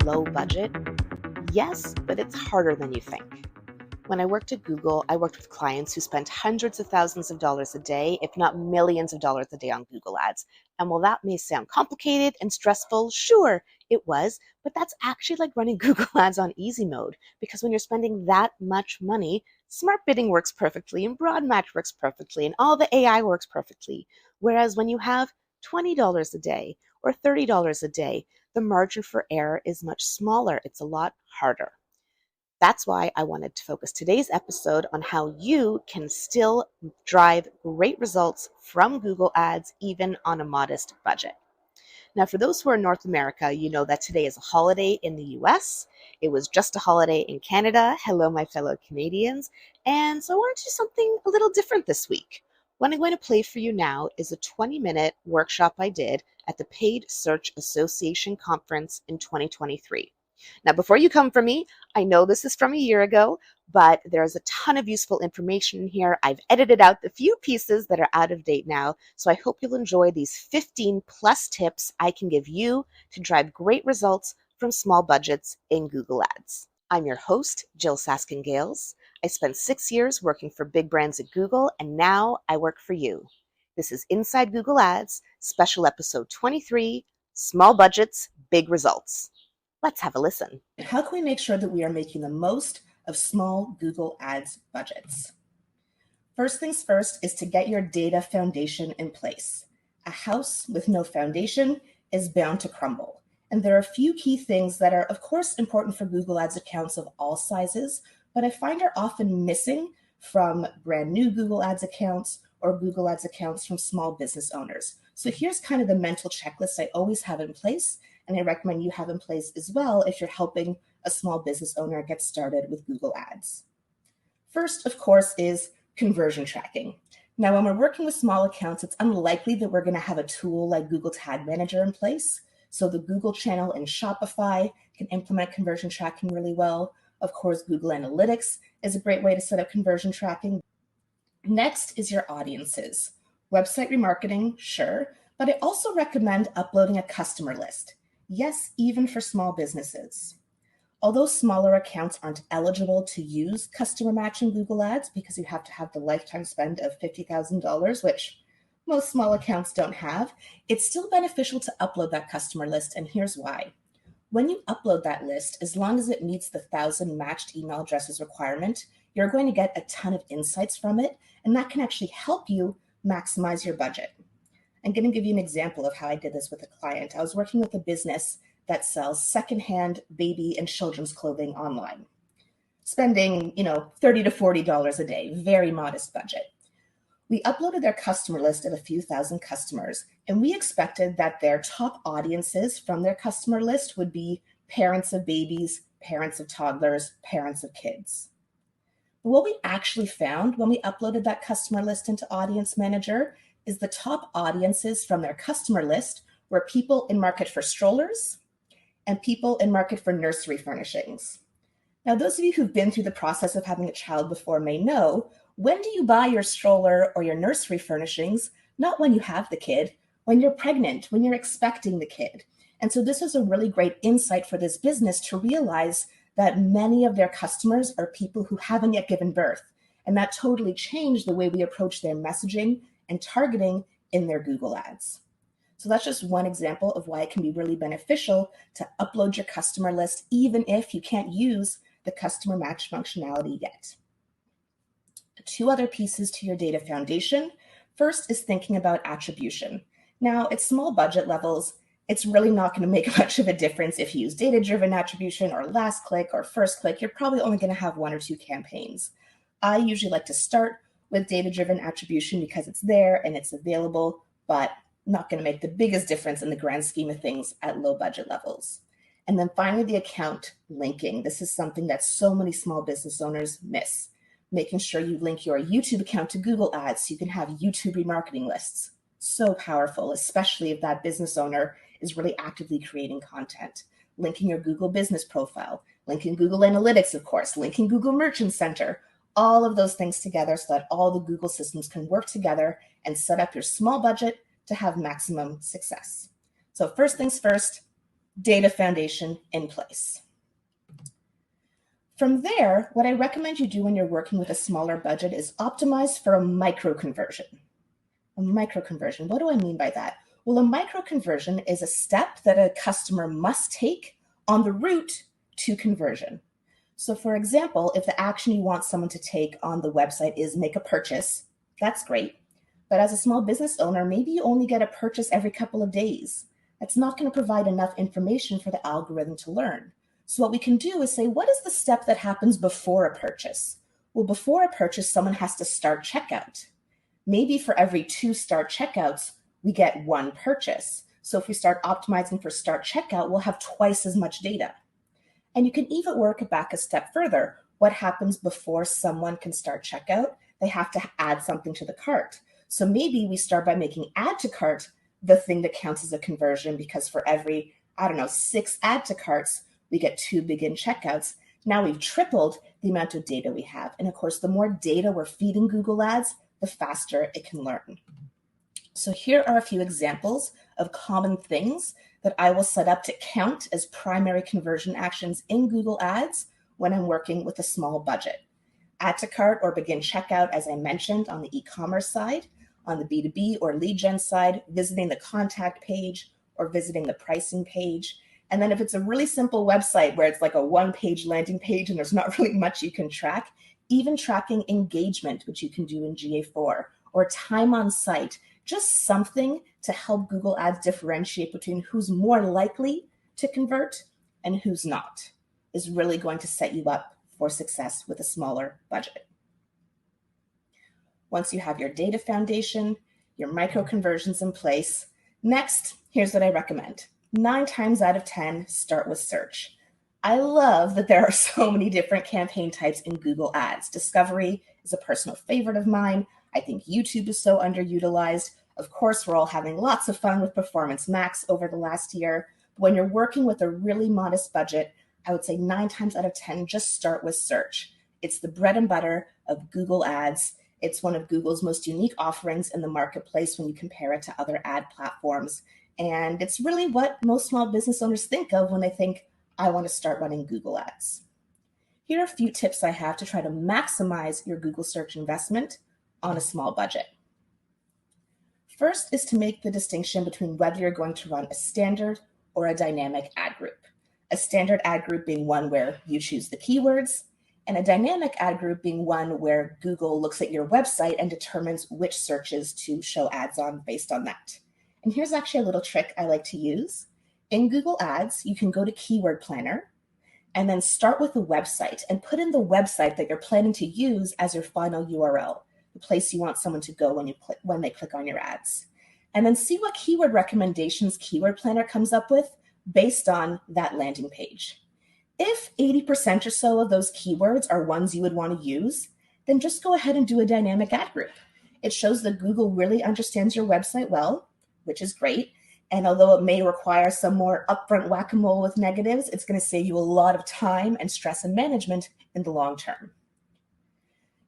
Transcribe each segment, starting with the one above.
low budget? Yes, but it's harder than you think. When I worked at Google, I worked with clients who spent hundreds of thousands of dollars a day, if not millions of dollars a day on Google Ads. And while that may sound complicated and stressful, sure, it was, but that's actually like running Google Ads on easy mode, because when you're spending that much money, smart bidding works perfectly and broad match works perfectly and all the AI works perfectly. Whereas when you have $20 a day or $30 a day, the margin for error is much smaller. It's a lot harder. That's why I wanted to focus today's episode on how you can still drive great results from Google Ads, even on a modest budget. Now, for those who are in North America, you know that today is a holiday in the US. It was just a holiday in Canada. Hello, my fellow Canadians. And so I want to do something a little different this week. What I'm going to play for you now is a 20-minute workshop I did at the Paid Search Association conference in 2023. Now, before you come for me, I know this is from a year ago, but there's a ton of useful information in here. I've edited out the few pieces that are out of date now, so I hope you'll enjoy these 15 plus tips I can give you to drive great results from small budgets in Google Ads. I'm your host, Jyll Saskin Gales. I spent 6 years working for big brands at Google, and now I work for you. This is Inside Google Ads, special episode 23, Small Budgets, Big Results. Let's have a listen. How can we make sure that we are making the most of small Google Ads budgets? First things first is to get your data foundation in place. A house with no foundation is bound to crumble. And there are a few key things that are, of course, important for Google Ads accounts of all sizes, but I find are often missing from brand new Google Ads accounts or Google Ads accounts from small business owners. So here's kind of the mental checklist I always have in place, and I recommend you have in place as well if you're helping a small business owner get started with Google Ads. First, of course, is conversion tracking. Now, when we're working with small accounts, it's unlikely that we're going to have a tool like Google Tag Manager in place. So the Google channel in Shopify can implement conversion tracking really well. Of course, Google Analytics is a great way to set up conversion tracking. Next is your audiences. Website remarketing, sure, but I also recommend uploading a customer list. Yes, even for small businesses. Although smaller accounts aren't eligible to use customer match in Google Ads because you have to have the lifetime spend of $50,000, which most small accounts don't have, it's still beneficial to upload that customer list, and here's why. When you upload that list, as long as it meets the 1,000 matched email addresses requirement, you're going to get a ton of insights from it, and that can actually help you maximize your budget. I'm going to give you an example of how I did this with a client. I was working with a business that sells secondhand baby and children's clothing online, spending, $30 to $40 a day, very modest budget. We uploaded their customer list of a few thousand customers, and we expected that their top audiences from their customer list would be parents of babies, parents of toddlers, parents of kids. But what we actually found when we uploaded that customer list into Audience Manager is the top audiences from their customer list were people in market for strollers and people in market for nursery furnishings. Now, those of you who've been through the process of having a child before may know, when do you buy your stroller or your nursery furnishings? Not when you have the kid, when you're pregnant, when you're expecting the kid. And so this is a really great insight for this business to realize that many of their customers are people who haven't yet given birth. And that totally changed the way we approach their messaging and targeting in their Google Ads. So that's just one example of why it can be really beneficial to upload your customer list, even if you can't use the customer match functionality yet. Two other pieces to your data foundation. First is thinking about attribution. Now, at small budget levels, it's really not going to make much of a difference if you use data-driven attribution or last click or first click. You're probably only going to have one or two campaigns. I usually like to start with data-driven attribution because it's there and it's available, but not going to make the biggest difference in the grand scheme of things at low budget levels. And then finally, the account linking. This is something that so many small business owners miss. Making sure you link your YouTube account to Google Ads so you can have YouTube remarketing lists. So powerful, especially if that business owner is really actively creating content. Linking your Google business profile, linking Google Analytics, of course, linking Google Merchant Center, all of those things together so that all the Google systems can work together and set up your small budget to have maximum success. So first things first, data foundation in place. From there, what I recommend you do when you're working with a smaller budget is optimize for a micro conversion. A micro conversion, what do I mean by that? Well, a micro conversion is a step that a customer must take on the route to conversion. So for example, if the action you want someone to take on the website is make a purchase, that's great. But as a small business owner, maybe you only get a purchase every couple of days. That's not going to provide enough information for the algorithm to learn. So what we can do is say, what is the step that happens before a purchase? Well, before a purchase, someone has to start checkout. Maybe for every 2 start checkouts, we get 1 purchase. So if we start optimizing for start checkout, we'll have twice as much data. And you can even work it back a step further. What happens before someone can start checkout? They have to add something to the cart. So maybe we start by making add to cart the thing that counts as a conversion, because for every, 6 add to carts, we get 2 begin checkouts. Now we've tripled the amount of data we have. And of course, the more data we're feeding Google Ads, the faster it can learn. So here are a few examples of common things that I will set up to count as primary conversion actions in Google Ads when I'm working with a small budget. Add to cart or begin checkout, as I mentioned, on the e-commerce side. On the B2B or lead gen side, visiting the contact page or visiting the pricing page. And then if it's a really simple website where it's like a 1-page landing page and there's not really much you can track, even tracking engagement, which you can do in GA4, or time on site, just something to help Google Ads differentiate between who's more likely to convert and who's not, is really going to set you up for success with a smaller budget. Once you have your data foundation, your micro conversions in place, next, here's what I recommend. 9 times out of 10, start with search. I love that there are so many different campaign types in Google Ads. Discovery is a personal favorite of mine. I think YouTube is so underutilized. Of course, we're all having lots of fun with Performance Max over the last year. But when you're working with a really modest budget, I would say 9 times out of 10, just start with search. It's the bread and butter of Google Ads. It's one of Google's most unique offerings in the marketplace when you compare it to other ad platforms. And it's really what most small business owners think of when they think, I want to start running Google Ads. Here are a few tips I have to try to maximize your Google search investment on a small budget. First is to make the distinction between whether you're going to run a standard or a dynamic ad group. A standard ad group being one where you choose the keywords, and a dynamic ad group being one where Google looks at your website and determines which searches to show ads on based on that. And here's actually a little trick I like to use. In Google Ads, you can go to Keyword Planner and then start with the website and put in the website that you're planning to use as your final URL, the place you want someone to go when they click on your ads. And then see what keyword recommendations Keyword Planner comes up with based on that landing page. If 80% or so of those keywords are ones you would want to use, then just go ahead and do a dynamic ad group. It shows that Google really understands your website well, which is great. And although it may require some more upfront whack-a-mole with negatives, it's going to save you a lot of time and stress and management in the long term.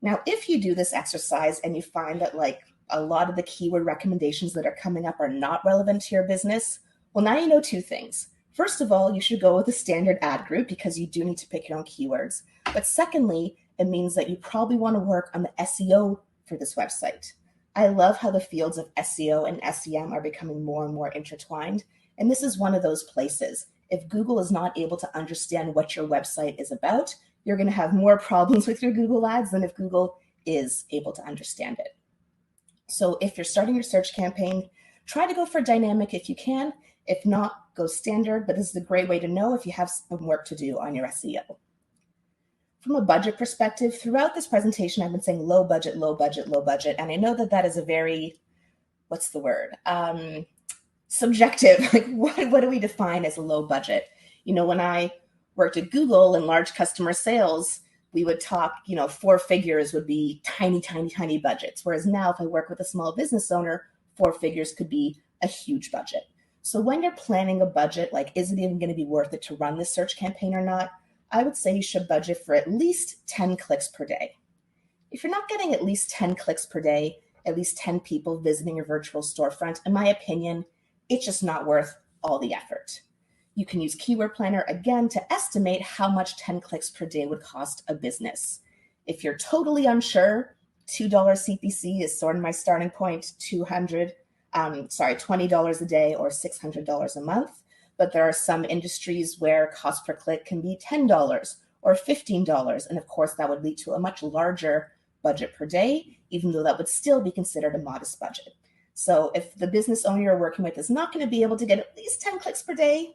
Now, if you do this exercise and you find that like a lot of the keyword recommendations that are coming up are not relevant to your business, well, now you know 2 things. First of all, you should go with a standard ad group because you do need to pick your own keywords. But secondly, it means that you probably want to work on the SEO for this website. I love how the fields of SEO and SEM are becoming more and more intertwined. And this is one of those places. If Google is not able to understand what your website is about, you're going to have more problems with your Google Ads than if Google is able to understand it. So if you're starting your search campaign, try to go for dynamic if you can. If not, go standard, but this is a great way to know if you have some work to do on your SEO. From a budget perspective, throughout this presentation, I've been saying low budget, low budget, low budget. And I know that that is a very, what's the word? Subjective. Like what do we define as a low budget? You know, when I worked at Google and large customer sales, we would talk, 4 figures would be tiny, tiny, tiny budgets. Whereas now if I work with a small business owner, 4 figures could be a huge budget. So when you're planning a budget, like, is it even going to be worth it to run this search campaign or not? I would say you should budget for at least 10 clicks per day. If you're not getting at least 10 clicks per day, at least 10 people visiting your virtual storefront, in my opinion, it's just not worth all the effort. You can use Keyword Planner again to estimate how much 10 clicks per day would cost a business. If you're totally unsure, $2 CPC is sort of my starting point, $20 a day or $600 a month. But there are some industries where cost per click can be $10 or $15. And of course, that would lead to a much larger budget per day, even though that would still be considered a modest budget. So if the business owner you're working with is not going to be able to get at least 10 clicks per day,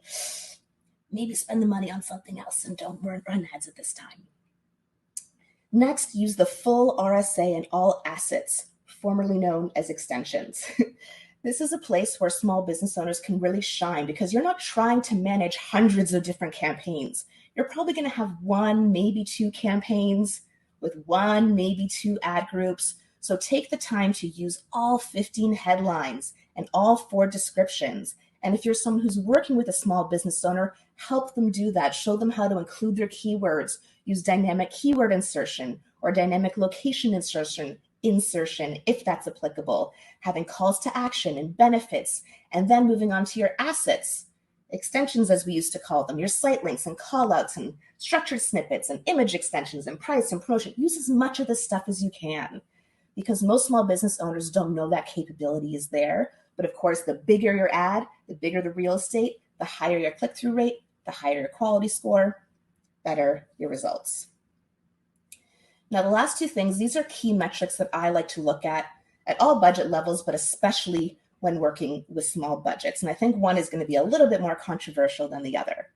maybe spend the money on something else and don't run ads at this time. Next, use the full RSA and all assets, formerly known as extensions. This is a place where small business owners can really shine because you're not trying to manage hundreds of different campaigns. You're probably going to have one, maybe two campaigns with one, maybe two ad groups. So take the time to use all 15 headlines and all 4 descriptions. And if you're someone who's working with a small business owner, help them do that. Show them how to include their keywords, use dynamic keyword insertion or dynamic location insertion if that's applicable, having calls to action and benefits, and then moving on to your assets, extensions as we used to call them, your site links and callouts and structured snippets and image extensions and price and promotion. Use as much of this stuff as you can, because most small business owners don't know that capability is there. But of course, the bigger your ad, the bigger the real estate, the higher your click-through rate, the higher your quality score, better your results. Now, the last 2 things, these are key metrics that I like to look at all budget levels, but especially when working with small budgets. And I think one is going to be a little bit more controversial than the other.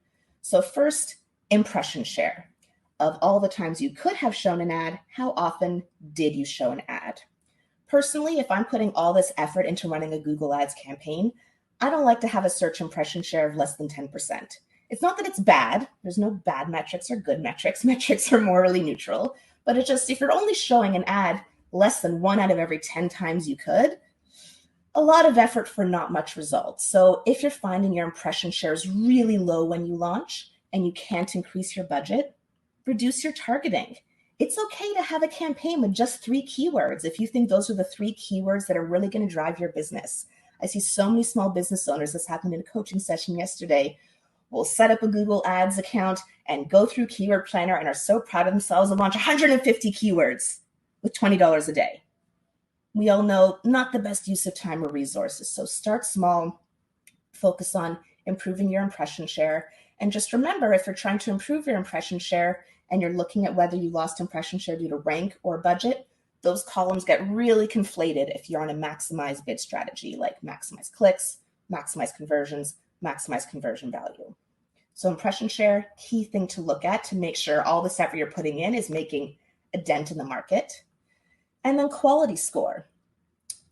So first, impression share. Of all the times you could have shown an ad, how often did you show an ad? Personally, if I'm putting all this effort into running a Google Ads campaign, I don't like to have a search impression share of less than 10%. It's not that it's bad. There's no bad metrics or good metrics. Metrics are morally neutral. But it's just, if you're only showing an ad less than 1 out of every 10 times you could, a lot of effort for not much results. So if you're finding your impression share is really low when you launch and you can't increase your budget, reduce your targeting. It's okay to have a campaign with just 3 keywords if you think those are the 3 keywords that are really going to drive your business. I see so many small business owners, this happened in a coaching session yesterday, will set up a Google Ads account and go through Keyword Planner and are so proud of themselves and launch 150 keywords with $20 a day. We all know not the best use of time or resources. So start small, focus on improving your impression share. And just remember, if you're trying to improve your impression share and you're looking at whether you lost impression share due to rank or budget, those columns get really conflated if you're on a maximize bid strategy, like maximize clicks, maximize conversions, maximize conversion value. So impression share, key thing to look at to make sure all this effort you're putting in is making a dent in the market. And then quality score.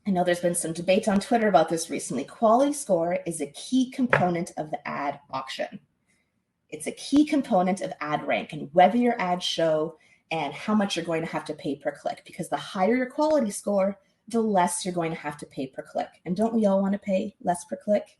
I know there's been some debate on Twitter about this recently. Quality score is a key component of the ad auction. It's a key component of ad rank and whether your ads show and how much you're going to have to pay per click, because the higher your quality score, the less you're going to have to pay per click. And don't we all want to pay less per click?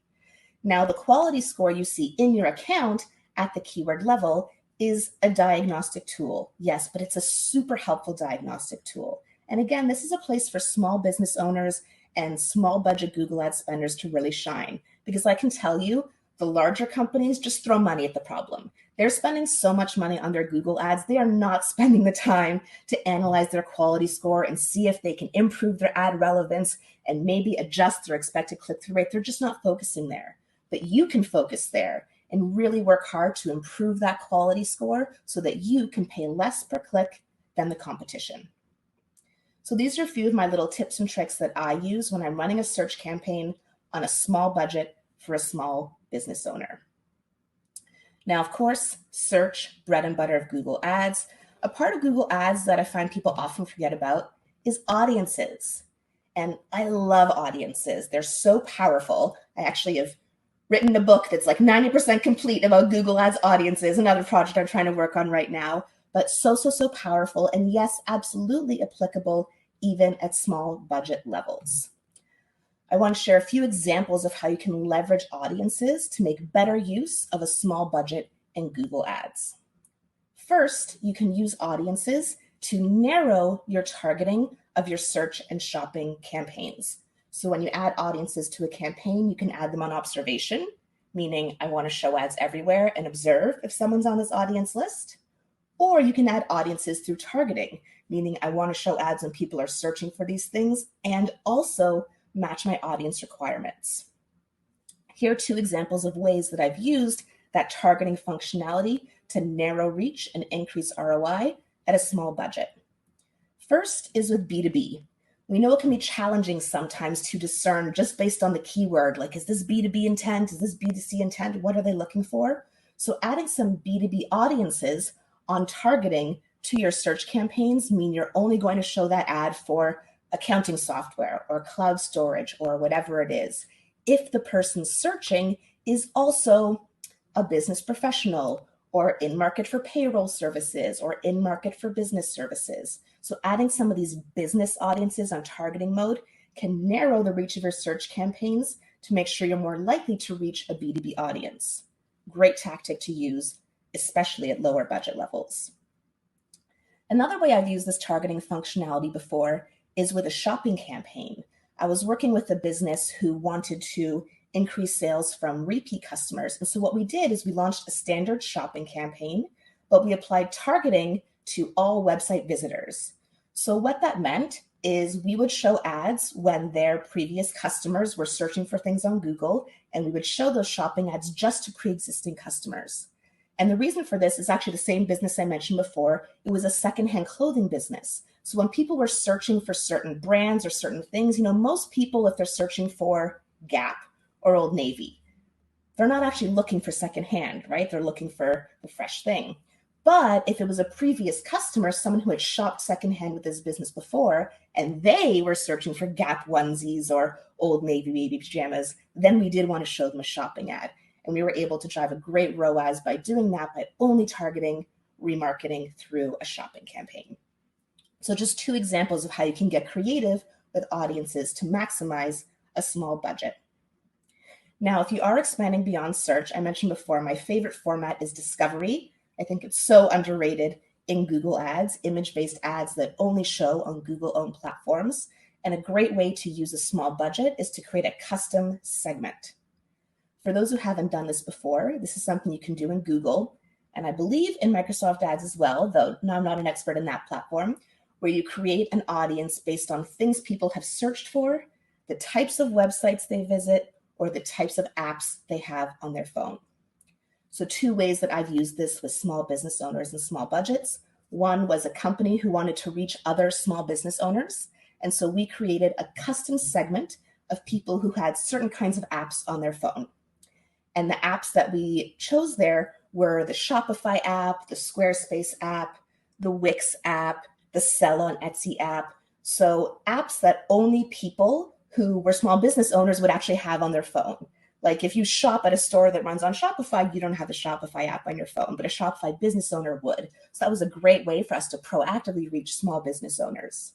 Now, the quality score you see in your account at the keyword level is a diagnostic tool. Yes, but it's a super helpful diagnostic tool. And again, this is a place for small business owners and small budget Google Ads spenders to really shine, because I can tell you, the larger companies just throw money at the problem. They're spending so much money on their Google Ads, they are not spending the time to analyze their quality score and see if they can improve their ad relevance and maybe adjust their expected click-through rate. They're just not focusing there. But you can focus there and really work hard to improve that quality score so that you can pay less per click than the competition. So these are a few of my little tips and tricks that I use when I'm running a search campaign on a small budget for a small business owner. Now, of course, search, bread and butter of Google Ads. A part of Google Ads that I find people often forget about is audiences. And I love audiences. They're so powerful. I actually have written a book that's like 90% complete about Google Ads audiences, another project I'm trying to work on right now, but so powerful. And yes, absolutely applicable even at small budget levels. I want to share a few examples of how you can leverage audiences to make better use of a small budget in Google Ads. First, you can use audiences to narrow your targeting of your search and shopping campaigns. So when you add audiences to a campaign, you can add them on observation, meaning I want to show ads everywhere and observe if someone's on this audience list. Or you can add audiences through targeting, meaning I want to show ads when people are searching for these things and also match my audience requirements. Here are two examples of ways that I've used that targeting functionality to narrow reach and increase ROI at a small budget. First is with B2B. We know it can be challenging sometimes to discern just based on the keyword, like is this B2B intent, is this B2C intent, what are they looking for? So adding some B2B audiences on targeting to your search campaigns mean you're only going to show that ad for accounting software or cloud storage or whatever it is, if the person searching is also a business professional or in market for payroll services or in market for business services. So adding some of these business audiences on targeting mode can narrow the reach of your search campaigns to make sure you're more likely to reach a B2B audience. Great tactic to use, especially at lower budget levels. Another way I've used this targeting functionality before is with a shopping campaign. I was working with a business who wanted to increase sales from repeat customers. And so what we did is we launched a standard shopping campaign, but we applied targeting to all website visitors. So what that meant is we would show ads when their previous customers were searching for things on Google, and we would show those shopping ads just to pre-existing customers. And the reason for this is actually the same business I mentioned before. It was a secondhand clothing business. So when people were searching for certain brands or certain things, most people, if they're searching for Gap or Old Navy, they're not actually looking for secondhand, right? They're looking for the fresh thing. But if it was a previous customer, someone who had shopped secondhand with this business before, and they were searching for Gap onesies or Old Navy baby pajamas, then we did want to show them a shopping ad. And we were able to drive a great ROAS by doing that, by only targeting remarketing through a shopping campaign. So just two examples of how you can get creative with audiences to maximize a small budget. Now, if you are expanding beyond search, I mentioned before, my favorite format is discovery. I think it's so underrated in Google Ads, image-based ads that only show on Google-owned platforms. And a great way to use a small budget is to create a custom segment. For those who haven't done this before, this is something you can do in Google, and I believe in Microsoft Ads as well, though now I'm not an expert in that platform, where you create an audience based on things people have searched for, the types of websites they visit, or the types of apps they have on their phone. So two ways that I've used this with small business owners and small budgets. One was a company who wanted to reach other small business owners, and so we created a custom segment of people who had certain kinds of apps on their phone. And the apps that we chose there were the Shopify app, the Squarespace app, the Wix app, the Sell on Etsy app. So apps that only people who were small business owners would actually have on their phone. Like if you shop at a store that runs on Shopify, you don't have the Shopify app on your phone, but a Shopify business owner would. So that was a great way for us to proactively reach small business owners.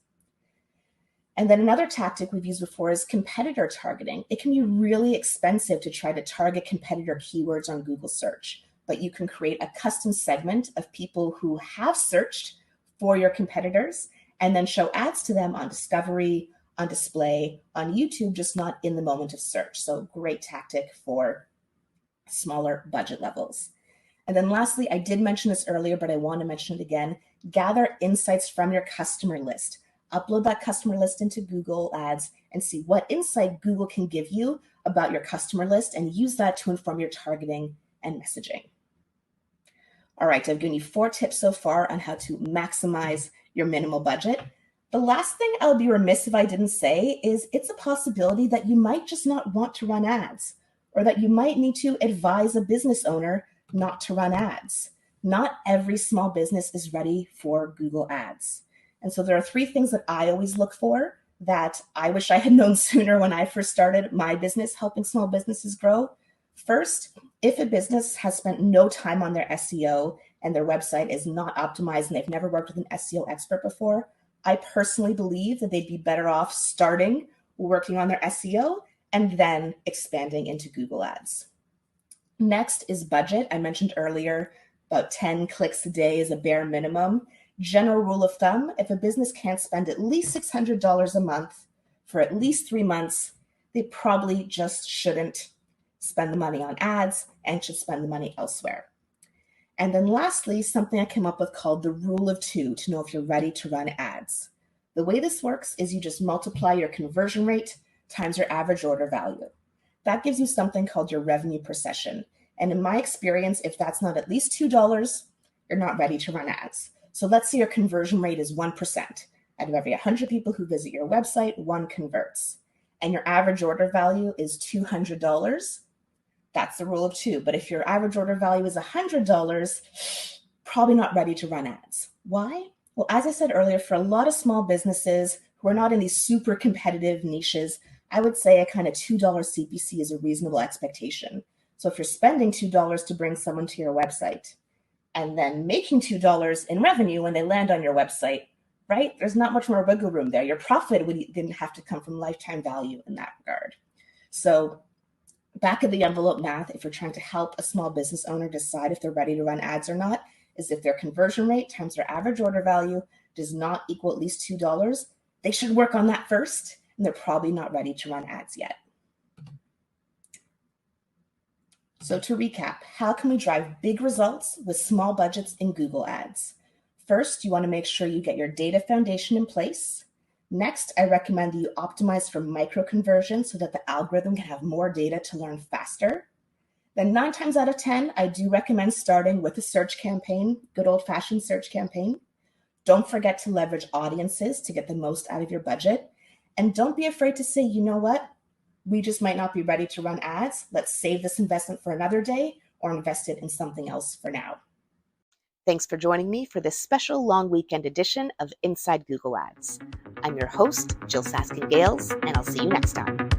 And then another tactic we've used before is competitor targeting. It can be really expensive to try to target competitor keywords on Google search, but you can create a custom segment of people who have searched for your competitors and then show ads to them on discovery, on display, on YouTube, just not in the moment of search. So great tactic for smaller budget levels. And then lastly, I did mention this earlier, but I want to mention it again, gather insights from your customer list. Upload that customer list into Google Ads and see what insight Google can give you about your customer list and use that to inform your targeting and messaging. All right, I've given you 4 tips so far on how to maximize your minimal budget. The last thing I would be remiss if I didn't say is it's a possibility that you might just not want to run ads, or that you might need to advise a business owner not to run ads. Not every small business is ready for Google Ads. And so there are 3 things that I always look for that I wish I had known sooner when I first started my business helping small businesses grow. First, if a business has spent no time on their SEO and their website is not optimized and they've never worked with an SEO expert before, I personally believe that they'd be better off starting working on their SEO and then expanding into Google Ads. Next is budget. I mentioned earlier about 10 clicks a day is a bare minimum. General rule of thumb, if a business can't spend at least $600 a month for at least 3 months, they probably just shouldn't spend the money on ads, and should spend the money elsewhere. And then lastly, something I came up with called the rule of two to know if you're ready to run ads. The way this works is you just multiply your conversion rate times your average order value. That gives you something called your revenue per session. And in my experience, if that's not at least $2, you're not ready to run ads. So let's say your conversion rate is 1%. Out of every 100 people who visit your website, 1 converts. And your average order value is $200. That's the rule of two. But if your average order value is $100, probably not ready to run ads. Why? Well, as I said earlier, for a lot of small businesses who are not in these super competitive niches, I would say a kind of $2 CPC is a reasonable expectation. So if you're spending $2 to bring someone to your website and then making $2 in revenue when they land on your website, right? There's not much more wiggle room there. Your profit didn't have to come from lifetime value in that regard. So back of the envelope math, if you're trying to help a small business owner decide if they're ready to run ads or not, is if their conversion rate times their average order value does not equal at least $2, they should work on that first, and they're probably not ready to run ads yet. So to recap, how can we drive big results with small budgets in Google Ads? First, you want to make sure you get your data foundation in place. Next, I recommend that you optimize for micro conversion so that the algorithm can have more data to learn faster. Then 9 times out of 10, I do recommend starting with a search campaign, good old-fashioned search campaign. Don't forget to leverage audiences to get the most out of your budget. And don't be afraid to say, you know what? We just might not be ready to run ads. Let's save this investment for another day or invest it in something else for now. Thanks for joining me for this special long weekend edition of Inside Google Ads. I'm your host, Jyll Saskin Gales, and I'll see you next time.